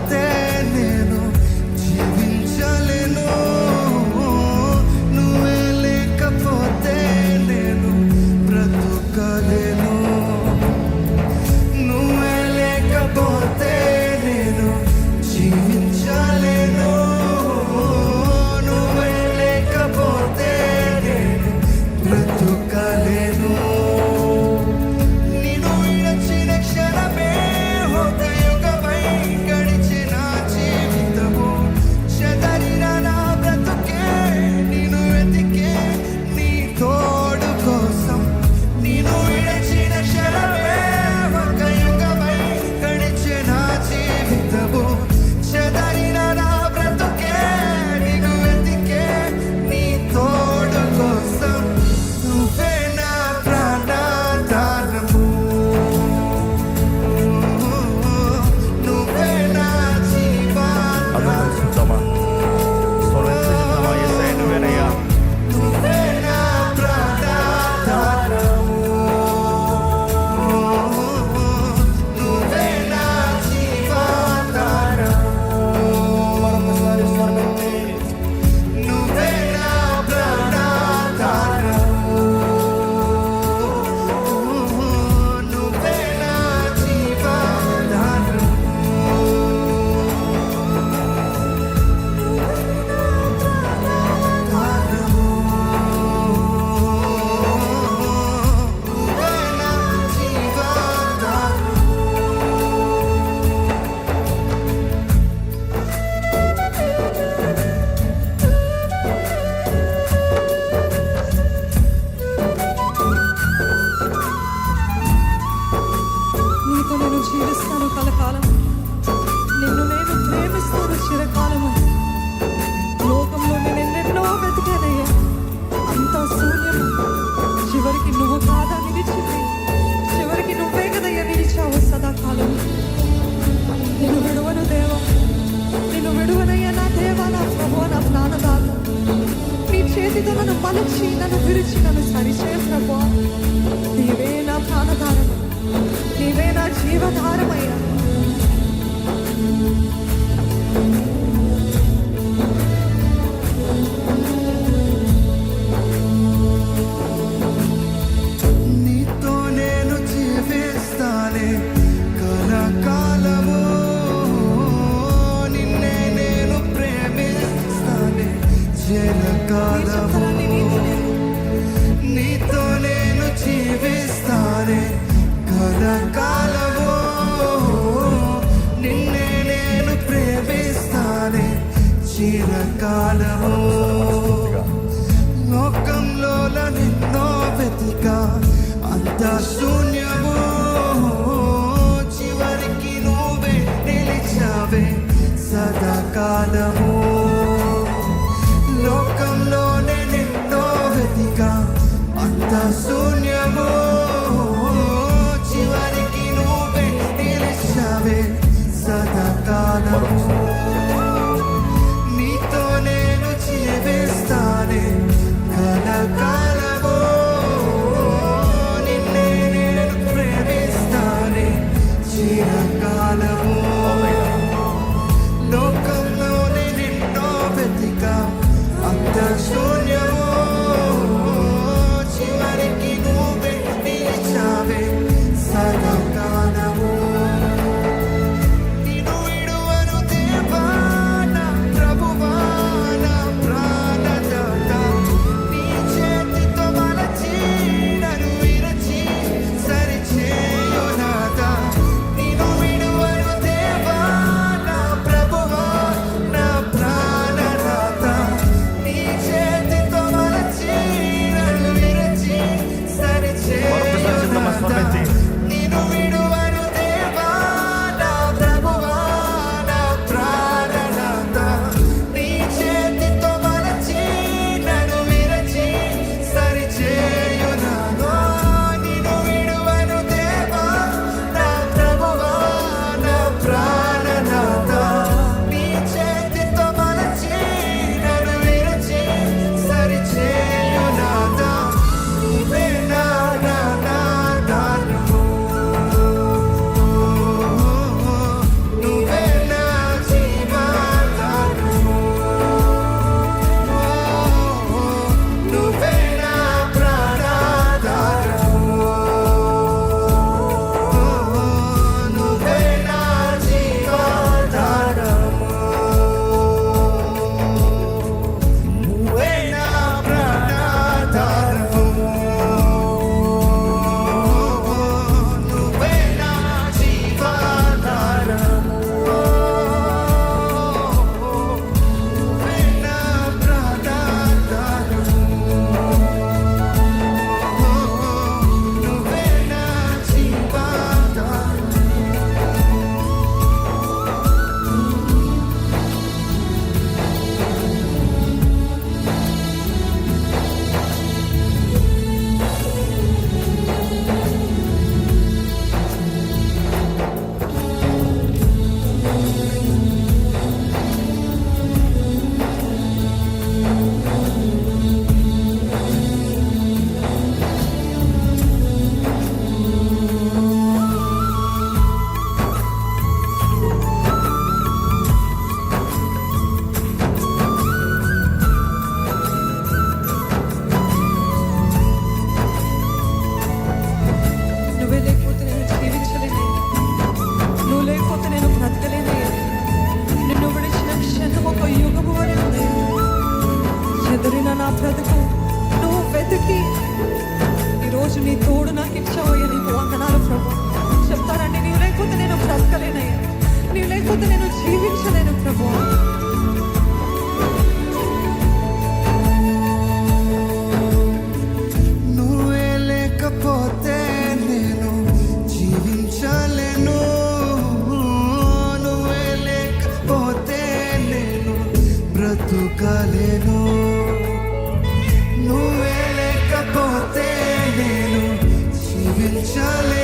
లేకపోతే నేను జీవించలేను, నువ్వే లేకపోతే నేను బ్రతుకలేను, నువ్వే లేకపోతే నేను జీవించలేను, నువ్వే లేకపోతే నేను బ్రతుకలేను. నిన్ను విడచిన క్షణమే ఒక యుగమై గడిచిన జీవితము, చెదరిన నా బ్రతుకే నిన్ను వెతికే నీ తోడు కోసం. నిన్ను విడచిన క్షణమే ఒక యుగమై గడిచిన జీవితము, చెదరిన నా బ్రతుకే నిన్ను వెతికే నీ తోడు కోసం. నువ్వే నా ప్రాణాధారము, నువ్వే నా జీవాధారము, నువ్వే నా ప్రాణాధారము, నువ్వే నా జీవాధారము, నువ్వే నా ప్రాణాధారము, నువ్వే నా జీవాధారము. నీతో నేను జీవిస్తాను కలకాలం, నిన్ను నేను ప్రేమిస్తాను చిరకాలము. లోకంలో నేను ఎన్నెన్నో వెతికానయ్యా, అంతా శూన్యం. చివరికి నువ్వు కాదా నిలిచింది, చివరికి నువ్వే కదయ్యా నిలిచావు సదాకాలం. నిన్ను విడువను దేవా, నిన్ను విడువనయ్యా నా దేవా, నా ప్రభువా, నా ప్రాణదాత. నీ చేతితో నన్ను మలచి నన్ను విరిచి నన్ను సరిచే ప్రభువా. నీవే నా ప్రాణధారము, నీవే నా జీవధారమయ్యా. నీతో నేను జీవిస్తానే కలకాలము, నిన్నే నేను ప్రేమిస్తానే చిరకాలము. నీతో నేను జీవిస్తానే కలకాలము, నిన్నే నేను ప్రేమిస్తానే చిరకాలము. లోకంలో నిన్నో వెతికా అంత శూన్యము, చివరికి నువ్వే నిలిచావే సదాకాలము. లోకంలోనే నిన్నో వెతికా అంత శూన్యము, చివరికి నువ్వే నిలిచావే సదాకాలము. నీతో నేను జీవిస్తానే కలకాలము, నిన్నే నేను ప్రేమిస్తానే చిరకాలము. లోకంలోనే బ్రతుకు నువ్వు వెతికి ఈరోజు నీ తోడు నాకు ఇచ్చావయ్యా, నీకు వందనాలు ప్రభు. చెప్తానండి, నీవు లేకపోతే నేను బ్రతకలేనయ్యా, నీవు లేకపోతే నేను జీవించలేను ప్రభు. నువ్వే లేకపోతే నేను జీవించలేను, నువ్వే లేకపోతే నేను బ్రతుకలేను, నువ్వే లేకపోతే నేను జీవించలేను.